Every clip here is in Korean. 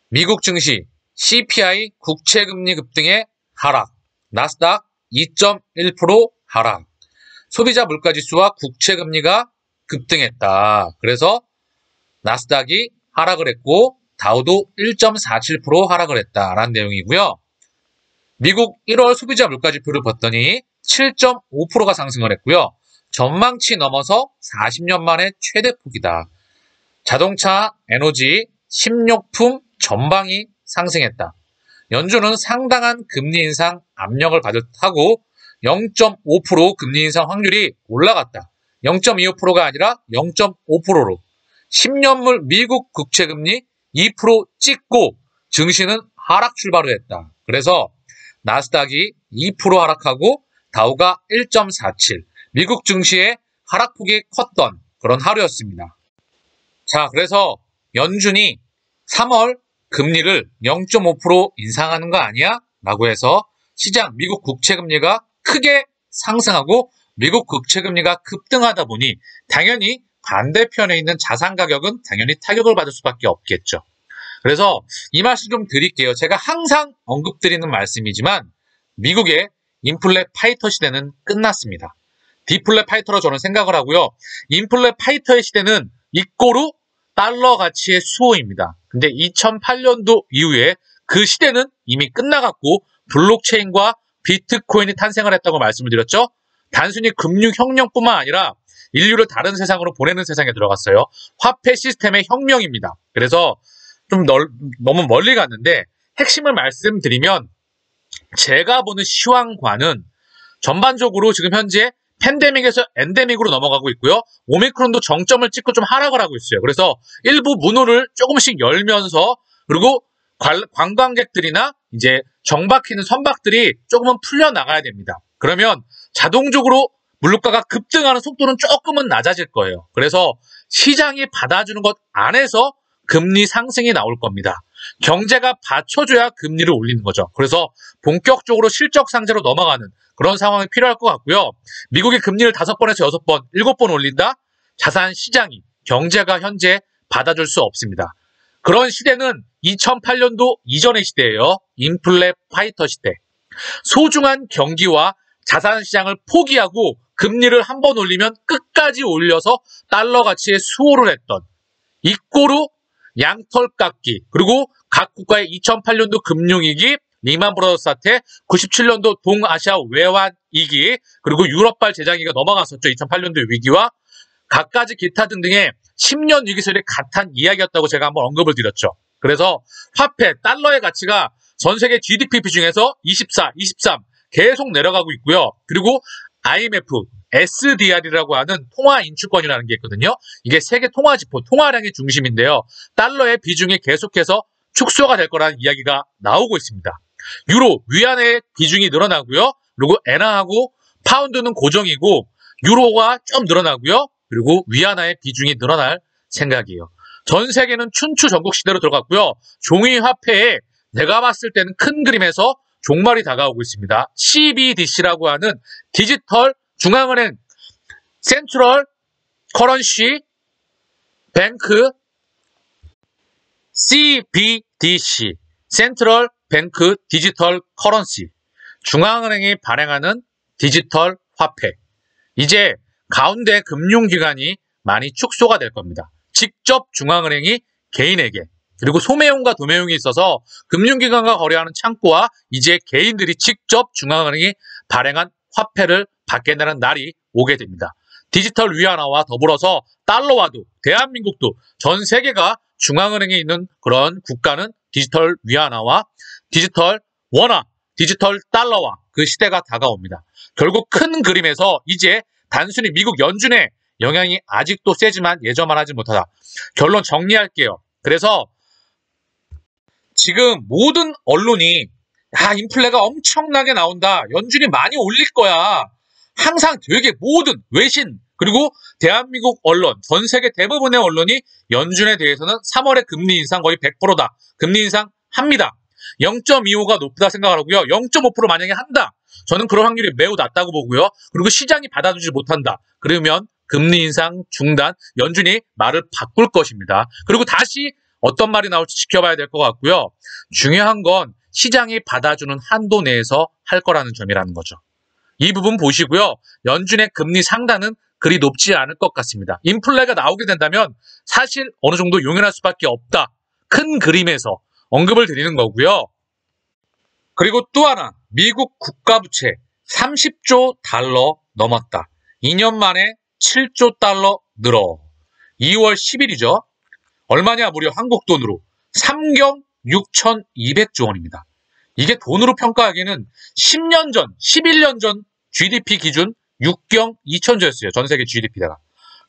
미국 증시 CPI 국채금리 급등의 하락, 나스닥 2.1% 하락, 소비자 물가지수와 국채금리가 급등했다. 그래서 나스닥이 하락을 했고 다우도 1.47% 하락을 했다라는 내용이고요. 미국 1월 소비자 물가지표를 봤더니 7.5%가 상승을 했고요. 전망치 넘어서 40년 만에 최대폭이다. 자동차, 에너지, 식료품 전방이 상승했다. 연준은 상당한 금리 인상 압력을 받을 듯하고 0.5% 금리 인상 확률이 올라갔다. 0.25%가 아니라 0.5%로 10년물 미국 국채금리 2% 찍고 증시는 하락 출발을 했다. 그래서 나스닥이 2% 하락하고 다우가 1.47, 미국 증시의 하락폭이 컸던 그런 하루였습니다. 자, 그래서 연준이 3월 금리를 0.5% 인상하는 거 아니야? 라고 해서 시장 미국 국채금리가 크게 상승하고 미국 국채금리가 급등하다 보니 당연히 반대편에 있는 자산 가격은 당연히 타격을 받을 수밖에 없겠죠. 그래서 이 말씀 좀 드릴게요. 제가 항상 언급드리는 말씀이지만 미국의 인플레 파이터 시대는 끝났습니다. 디플레 파이터로 저는 생각을 하고요. 인플레 파이터의 시대는 이꼬르 달러 가치의 수호입니다. 근데 2008년도 이후에 그 시대는 이미 끝나갔고 블록체인과 비트코인이 탄생을 했다고 말씀을 드렸죠. 단순히 금융혁명뿐만 아니라 인류를 다른 세상으로 보내는 세상에 들어갔어요. 화폐 시스템의 혁명입니다. 그래서 좀 너무 멀리 갔는데 핵심을 말씀드리면 제가 보는 시황과는 전반적으로 지금 현재 팬데믹에서 엔데믹으로 넘어가고 있고요. 오미크론도 정점을 찍고 좀 하락을 하고 있어요. 그래서 일부 문호를 조금씩 열면서 그리고 관광객들이나 이제 정박히는 선박들이 조금은 풀려나가야 됩니다. 그러면 자동적으로 물가가 급등하는 속도는 조금은 낮아질 거예요. 그래서 시장이 받아주는 것 안에서 금리 상승이 나올 겁니다. 경제가 받쳐줘야 금리를 올리는 거죠. 그래서 본격적으로 실적 상태로 넘어가는 그런 상황이 필요할 것 같고요. 미국이 금리를 5번에서 6번, 7번 올린다? 자산 시장이, 경제가 현재 받아줄 수 없습니다. 그런 시대는 2008년도 이전의 시대예요. 인플레 파이터 시대. 소중한 경기와 자산 시장을 포기하고 금리를 한 번 올리면 끝까지 올려서 달러 가치의 수호를 했던 이꼬르 양털 깎기, 그리고 각 국가의 2008년도 금융위기, 리만 브라더스 사태, 97년도 동아시아 외환 위기, 그리고 유럽발 재장위기가 넘어갔었죠. 2008년도 위기와 갖가지 기타 등등의 10년 위기설이 같은 이야기였다고 제가 한번 언급을 드렸죠. 그래서 화폐, 달러의 가치가 전 세계 GDP 비중에서 24, 23 계속 내려가고 있고요. 그리고 IMF, SDR이라고 하는 통화 인출권이라는 게 있거든요. 이게 세계 통화지표, 통화량의 중심인데요. 달러의 비중이 계속해서 축소가 될 거라는 이야기가 나오고 있습니다. 유로, 위안의 비중이 늘어나고요. 그리고 엔화하고 파운드는 고정이고 유로가 좀 늘어나고요. 그리고 위안화의 비중이 늘어날 생각이에요. 전 세계는 춘추 전국 시대로 들어갔고요. 종이 화폐에 내가 봤을 때는 큰 그림에서 종말이 다가오고 있습니다. CBDC라고 하는 디지털 중앙은행 센트럴 커런시 뱅크 CBDC 센트럴 뱅크 디지털 커런시 중앙은행이 발행하는 디지털 화폐. 이제 가운데 금융기관이 많이 축소가 될 겁니다. 직접 중앙은행이 개인에게 그리고 소매용과 도매용이 있어서 금융기관과 거래하는 창구와 이제 개인들이 직접 중앙은행이 발행한 화폐를 받게 되는 날이 오게 됩니다. 디지털 위안화와 더불어서 달러와도 대한민국도 전 세계가 중앙은행에 있는 그런 국가는 디지털 위안화와 디지털 원화, 디지털 달러와 그 시대가 다가옵니다. 결국 큰 그림에서 이제 단순히 미국 연준의 영향이 아직도 세지만 예전만 하지 못하다. 결론 정리할게요. 그래서 지금 모든 언론이 인플레가 엄청나게 나온다. 연준이 많이 올릴 거야. 항상 되게 모든 외신 그리고 대한민국 언론, 전 세계 대부분의 언론이 연준에 대해서는 3월에 금리 인상 거의 100%다. 금리 인상 합니다. 0.25가 높다 생각을 하고요. 0.5% 만약에 한다. 저는 그런 확률이 매우 낮다고 보고요. 그리고 시장이 받아주지 못한다. 그러면 금리 인상 중단, 연준이 말을 바꿀 것입니다. 그리고 다시 어떤 말이 나올지 지켜봐야 될 것 같고요. 중요한 건 시장이 받아주는 한도 내에서 할 거라는 점이라는 거죠. 이 부분 보시고요. 연준의 금리 상단은 그리 높지 않을 것 같습니다. 인플레가 나오게 된다면 사실 어느 정도 용인할 수밖에 없다. 큰 그림에서 언급을 드리는 거고요. 그리고 또 하나, 미국 국가부채 30조 달러 넘었다. 2년 만에 7조 달러 늘어. 2월 10일이죠. 얼마냐? 무려 한국 돈으로 3경 6,200조 원입니다. 이게 돈으로 평가하기에는 10년 전, 11년 전 GDP 기준 6경 2,000조였어요. 전 세계 GDP가.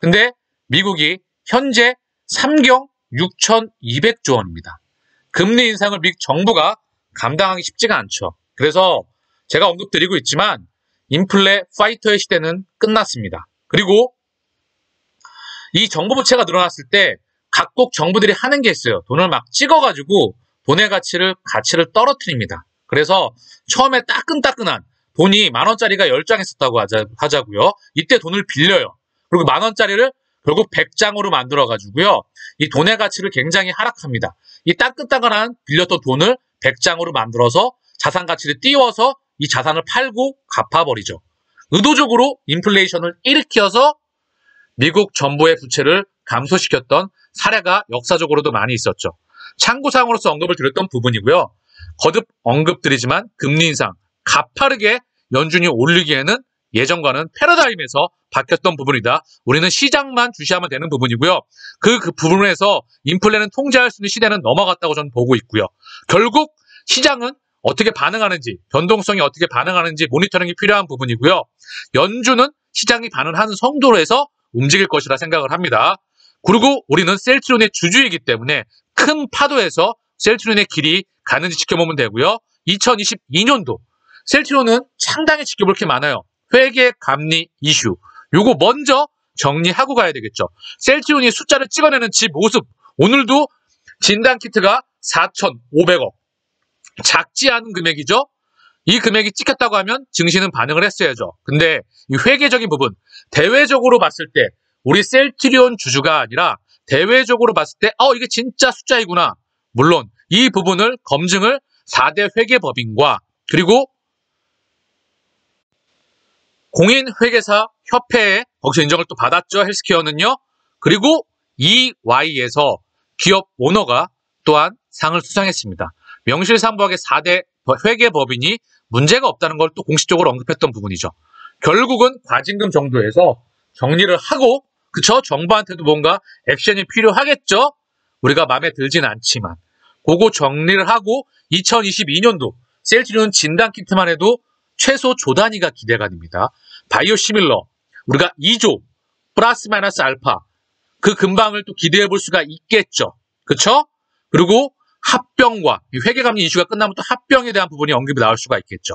근데 미국이 현재 3경 6,200조 원입니다. 금리 인상을 미국 정부가 감당하기 쉽지가 않죠. 그래서 제가 언급드리고 있지만 인플레 파이터의 시대는 끝났습니다. 그리고 이 정부 부채가 늘어났을 때 각국 정부들이 하는 게 있어요. 돈을 막 찍어가지고 돈의 가치를 떨어뜨립니다. 그래서 처음에 따끈따끈한 돈이 10,000원짜리가 10장 있었다고 하자고요. 이때 돈을 빌려요. 그리고 10,000원짜리를 결국 100장으로 만들어가지고요. 이 돈의 가치를 굉장히 하락합니다. 이 따끈따끈한 빌렸던 돈을 100장으로 만들어서 자산 가치를 띄워서 이 자산을 팔고 갚아버리죠. 의도적으로 인플레이션을 일으켜서 미국 정부의 부채를 감소시켰던 사례가 역사적으로도 많이 있었죠. 참고사항으로서 언급을 드렸던 부분이고요. 거듭 언급드리지만 금리 인상 가파르게 연준이 올리기에는 예전과는 패러다임에서 바뀌었던 부분이다. 우리는 시장만 주시하면 되는 부분이고요. 그 부분에서 인플레는 통제할 수 있는 시대는 넘어갔다고 저는 보고 있고요. 결국 시장은 어떻게 반응하는지, 변동성이 어떻게 반응하는지 모니터링이 필요한 부분이고요. 연준은 시장이 반응하는 성도로 해서 움직일 것이라 생각을 합니다. 그리고 우리는 셀트리온의 주주이기 때문에 큰 파도에서 셀트리온의 길이 가는지 지켜보면 되고요. 2022년도 셀트리온은 상당히 지켜볼 게 많아요. 회계 감리 이슈. 요거 먼저 정리하고 가야 되겠죠. 셀트리온이 숫자를 찍어내는 지 모습. 오늘도 진단키트가 4,500억. 작지 않은 금액이죠. 이 금액이 찍혔다고 하면 증시는 반응을 했어야죠. 근데 이 회계적인 부분, 대외적으로 봤을 때 우리 셀트리온 주주가 아니라 대외적으로 봤을 때 이게 진짜 숫자이구나. 물론 이 부분을 검증을 4대 회계법인과 그리고 공인회계사 협회에 거기서 인정을 또 받았죠. 헬스케어는요. 그리고 EY에서 기업 오너가 또한 상을 수상했습니다. 명실상부하게 4대 회계법인이 문제가 없다는 걸 또 공식적으로 언급했던 부분이죠. 결국은 과징금 정도에서 정리를 하고, 그쵸? 정부한테도 뭔가 액션이 필요하겠죠? 우리가 마음에 들진 않지만. 그거 정리를 하고 2022년도 셀트리온 진단키트만 해도 최소 조 단위가 기대가 됩니다. 바이오시밀러, 우리가 2조 플러스 마이너스 알파, 그 근방을 또 기대해 볼 수가 있겠죠. 그쵸? 그리고 합병과 회계감리 이슈가 끝나면 또 합병에 대한 부분이 언급이 나올 수가 있겠죠.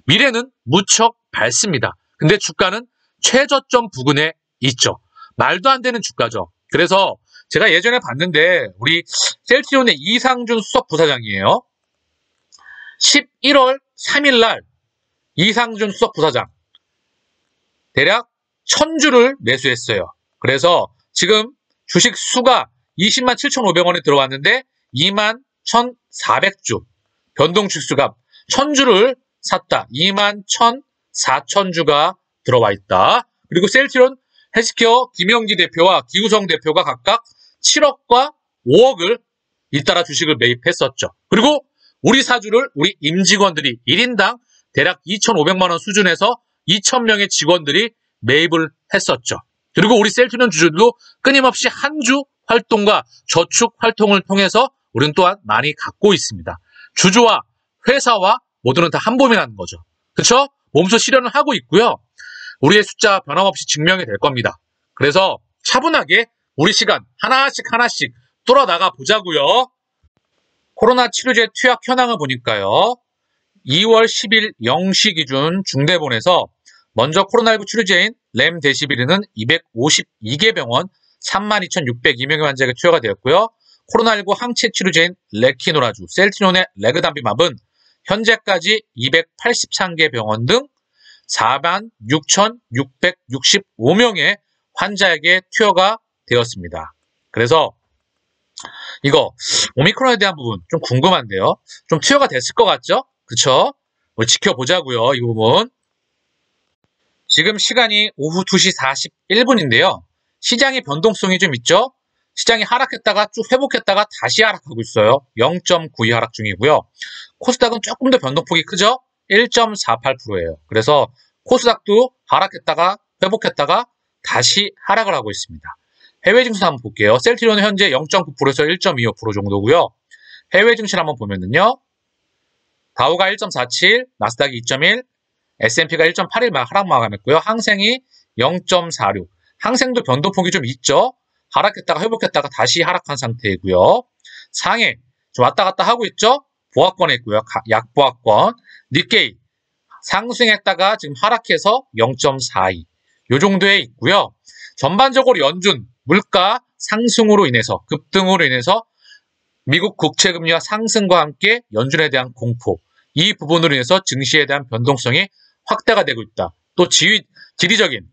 미래는 무척 밝습니다. 근데 주가는 최저점 부근에 있죠. 말도 안 되는 주가죠. 그래서 제가 예전에 봤는데 우리 셀트리온의 이상준 수석 부사장이에요. 11월 3일 날 이상준 수석 부사장 대략 1,000주를 매수했어요. 그래서 지금 주식 수가 20만 7,500원에 들어왔는데 2만 1,400주 변동 주수가 1,000주를 샀다. 2만 1,400주가 들어와 있다. 그리고 셀트리온 헬스케어 김영기 대표와 기우성 대표가 각각 7억과 5억을 잇따라 주식을 매입했었죠. 그리고 우리 사주를 우리 임직원들이 1인당 대략 2,500만 원 수준에서 2,000명의 직원들이 매입을 했었죠. 그리고 우리 셀트리온 주주들도 끊임없이 한 주 활동과 저축 활동을 통해서 우리는 또한 많이 갖고 있습니다. 주주와 회사와 모두는 다 한 몸이라는 거죠. 그렇죠? 몸소 실현을 하고 있고요. 우리의 숫자 변함없이 증명이 될 겁니다. 그래서 차분하게 우리 시간 하나씩 뚫어나가 보자고요. 코로나 치료제 투약 현황을 보니까요. 2월 10일 0시 기준 중대본에서 먼저 코로나19 치료제인 렘데시비르는 252개 병원 32,602명의 환자에게 투여가 되었고요. 코로나19 항체 치료제인 레키노라주, 셀트리온의 레그담비맙은 현재까지 283개 병원 등 46,665명의 환자에게 투여가 되었습니다. 그래서 이거 오미크론에 대한 부분 좀 궁금한데요. 좀 투여가 됐을 것 같죠? 그쵸? 우리 지켜보자고요. 이 부분. 지금 시간이 오후 2시 41분인데요. 시장의 변동성이 좀 있죠? 시장이 하락했다가 쭉 회복했다가 다시 하락하고 있어요. 0.92 하락 중이고요. 코스닥은 조금 더 변동폭이 크죠? 1.48%예요. 그래서 코스닥도 하락했다가 회복했다가 다시 하락을 하고 있습니다. 해외 증시 한번 볼게요. 셀트리온은 현재 0.9%에서 1.25% 정도고요. 해외 증시를 한번 보면은요. 다우가 1.47, 나스닥이 2.1, S&P가 1.81 하락 마감했고요. 항생이 0.46. 항생도 변동폭이 좀 있죠. 하락했다가 회복했다가 다시 하락한 상태이고요. 상해 좀 왔다 갔다 하고 있죠. 보합권에 있고요. 약보합권. 니케이 상승했다가 지금 하락해서 0.42. 요 정도에 있고요. 전반적으로 연준 물가 상승으로 인해서 급등으로 인해서 미국 국채금리와 상승과 함께 연준에 대한 공포, 이 부분으로 인해서 증시에 대한 변동성이 확대가 되고 있다. 또 지리적인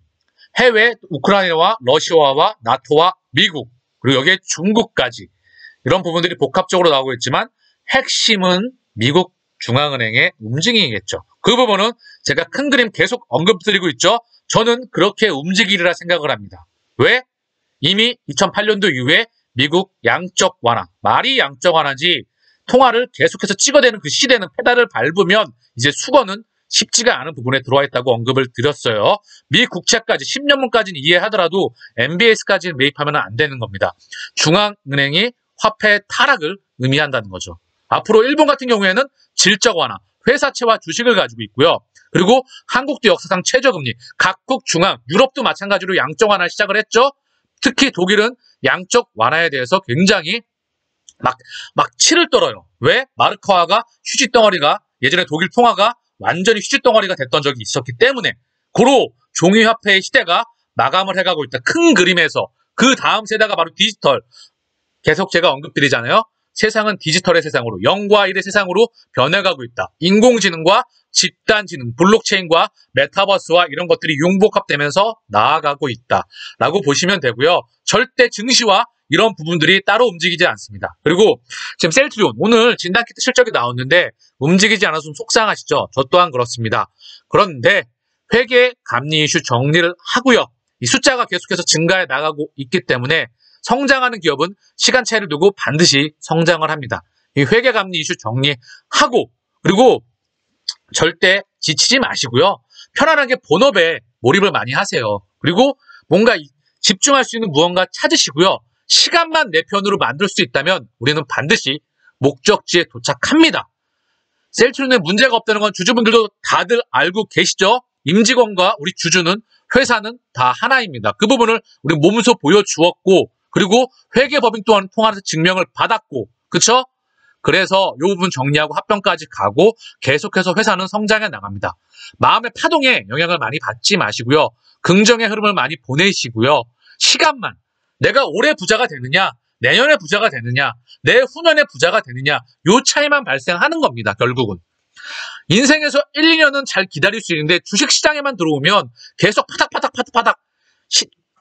해외 우크라이나와 러시아와 나토와 미국, 그리고 여기에 중국까지 이런 부분들이 복합적으로 나오고 있지만 핵심은 미국 중앙은행의 움직임이겠죠. 그 부분은 제가 큰 그림 계속 언급드리고 있죠. 저는 그렇게 움직이리라 생각을 합니다. 왜? 이미 2008년도 이후에 미국 양적 완화, 말이 양적 완화지 통화를 계속해서 찍어대는 그 시대는 페달을 밟으면 이제 수거는 쉽지가 않은 부분에 들어와 있다고 언급을 드렸어요. 미 국채까지 10년물까지는 이해하더라도 MBS까지는 매입하면 안 되는 겁니다. 중앙은행이 화폐 타락을 의미한다는 거죠. 앞으로 일본 같은 경우에는 질적 완화, 회사채와 주식을 가지고 있고요. 그리고 한국도 역사상 최저금리, 각국 중앙, 유럽도 마찬가지로 양적 완화 시작을 했죠. 특히 독일은 양적 완화에 대해서 굉장히 막 치를 떨어요. 왜? 마르크화가 휴지덩어리가 예전에 독일 통화가 완전히 휴지덩어리가 됐던 적이 있었기 때문에 고로 종이화폐의 시대가 마감을 해가고 있다. 큰 그림에서 그 다음 세대가 바로 디지털. 계속 제가 언급드리잖아요. 세상은 디지털의 세상으로 0과 1의 세상으로 변해가고 있다. 인공지능과 집단지능, 블록체인과 메타버스와 이런 것들이 융복합되면서 나아가고 있다라고 보시면 되고요. 절대 증시와 이런 부분들이 따로 움직이지 않습니다. 그리고 지금 셀트리온 오늘 진단키트 실적이 나왔는데 움직이지 않아서 좀 속상하시죠? 저 또한 그렇습니다. 그런데 회계 감리 이슈 정리를 하고요. 이 숫자가 계속해서 증가해 나가고 있기 때문에 성장하는 기업은 시간차를 두고 반드시 성장을 합니다. 이 회계 감리 이슈 정리하고 그리고 절대 지치지 마시고요. 편안하게 본업에 몰입을 많이 하세요. 그리고 뭔가 집중할 수 있는 무언가 찾으시고요. 시간만 내 편으로 만들 수 있다면 우리는 반드시 목적지에 도착합니다. 셀트리온에 문제가 없다는 건 주주분들도 다들 알고 계시죠? 임직원과 우리 주주는 회사는 다 하나입니다. 그 부분을 우리 몸소 보여주었고 그리고 회계법인 또한 통화해서 증명을 받았고 그쵸? 그래서 이 부분 정리하고 합병까지 가고 계속해서 회사는 성장해 나갑니다. 마음의 파동에 영향을 많이 받지 마시고요. 긍정의 흐름을 많이 보내시고요. 시간만 내가 올해 부자가 되느냐 내년에 부자가 되느냐 내 후년에 부자가 되느냐 요 차이만 발생하는 겁니다. 결국은. 인생에서 1, 2년은 잘 기다릴 수 있는데 주식시장에만 들어오면 계속 파닥파닥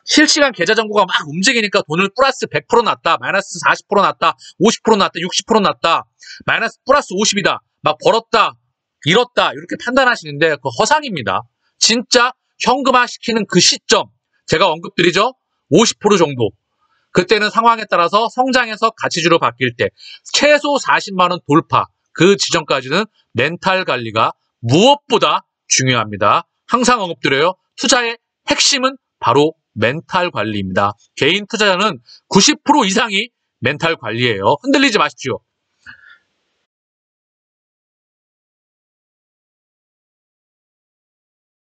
실시간 계좌 정보가 막 움직이니까 돈을 플러스 100% 났다, 마이너스 40% 났다, 50% 났다, 60% 났다, 마이너스 플러스 50이다, 막 벌었다, 잃었다 이렇게 판단하시는데 그거 허상입니다. 진짜 현금화 시키는 그 시점 제가 언급드리죠. 50% 정도. 그때는 상황에 따라서 성장해서 가치주로 바뀔 때 최소 40만 원 돌파 그 지점까지는 멘탈 관리가 무엇보다 중요합니다. 항상 언급드려요. 투자의 핵심은 바로 멘탈 관리입니다. 개인 투자자는 90% 이상이 멘탈 관리예요. 흔들리지 마십시오.